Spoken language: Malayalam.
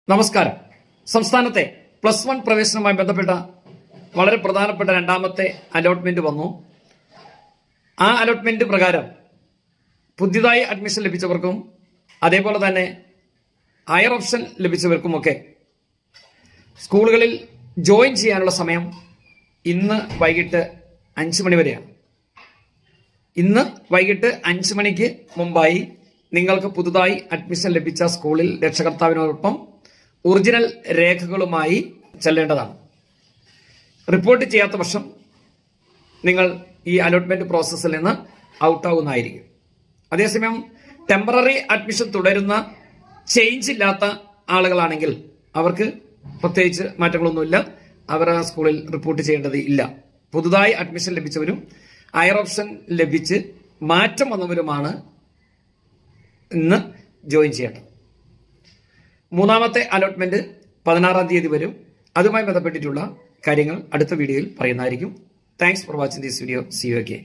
നമസ്കാരം. സംസ്ഥാനത്തെ +1 പ്രവേശനവുമായി ബന്ധപ്പെട്ട വളരെ പ്രധാനപ്പെട്ട രണ്ടാമത്തെ അലോട്ട്മെന്റ് വന്നു. ആ അലോട്ട്മെന്റ് പ്രകാരം പുതിയതായി അഡ്മിഷൻ ലഭിച്ചവർക്കും അതേപോലെ തന്നെ ഹയർ ഓപ്ഷൻ ലഭിച്ചവർക്കുമൊക്കെ സ്കൂളുകളിൽ ജോയിൻ ചെയ്യാനുള്ള സമയം ഇന്ന് വൈകിട്ട് 5 മണി വരെയാണ്. ഇന്ന് വൈകിട്ട് 5 മണിക്ക് മുമ്പായി നിങ്ങൾക്ക് പുതുതായി അഡ്മിഷൻ ലഭിച്ച സ്കൂളിൽ രക്ഷകർത്താവിനോടൊപ്പം ഒറിജിനൽ രേഖകളുമായി ചെല്ലേണ്ടതാണ്. റിപ്പോർട്ട് ചെയ്യാത്ത പക്ഷം നിങ്ങൾ ഈ അലോട്ട്മെന്റ് പ്രോസസ്സിൽ നിന്ന് ഔട്ടാവുന്നതായിരിക്കും. അതേസമയം ടെമ്പററി അഡ്മിഷൻ തുടരുന്ന ചേഞ്ച് ഇല്ലാത്ത ആളുകളാണെങ്കിൽ അവർക്ക് പ്രത്യേകിച്ച് മാറ്റങ്ങളൊന്നുമില്ല. അവർ ആ സ്കൂളിൽ റിപ്പോർട്ട് ചെയ്യേണ്ടത് ഇല്ല. പുതുതായി അഡ്മിഷൻ ലഭിച്ചവരും ഹയർ ഓപ്ഷൻ ലഭിച്ച് മാറ്റം വന്നവരുമാണ് ഇന്ന് ജോയിൻ ചെയ്യേണ്ടത്. മൂന്നാമത്തെ അലോട്ട്മെന്റ് 16-ാം തീയതി വരും. അതുമായി ബന്ധപ്പെട്ടിട്ടുള്ള കാര്യങ്ങൾ അടുത്ത വീഡിയോയിൽ പറയുന്നതായിരിക്കും. Thanks for watching this video. See you again.